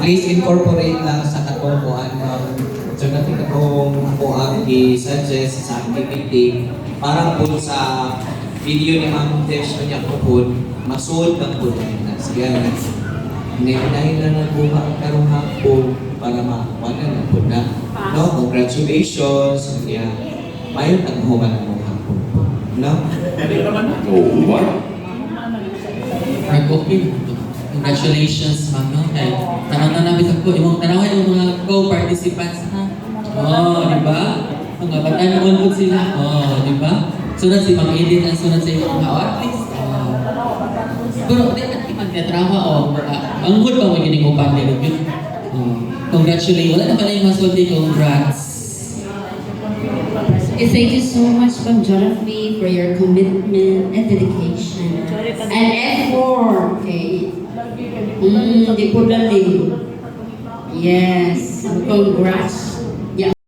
please incorporate lang sa katungkuan. So natin katong ako ang i-suggest sa activity para po sa video ni Ma'am Tesh niya po po, masuod lang po na. Sige na. Dahil na nagbuha ang karong hapon para makakuha na po na. No? Congratulations. Kaya mayon taghuman ang mga hapon. No? Oh, what? Okay. Congratulations, ma'am. No? Kaya tanong na namin ako, imong tanawan yung mga co-participants ha. Oh, di ba? Mga batay na po sila. Oh, di ba? Sunod si Ma'am Edith ang sunod sa iyong at least. Siguro, di natin magtatrawa o ang good ba mo gining upan nila yun? Congratulations. Wala na pala yung masulti. Congrats. Okay, thank you so much, Ma'am Jonathan, for your commitment and dedication and effort. Okay. Di po dali. Yes. Congrats.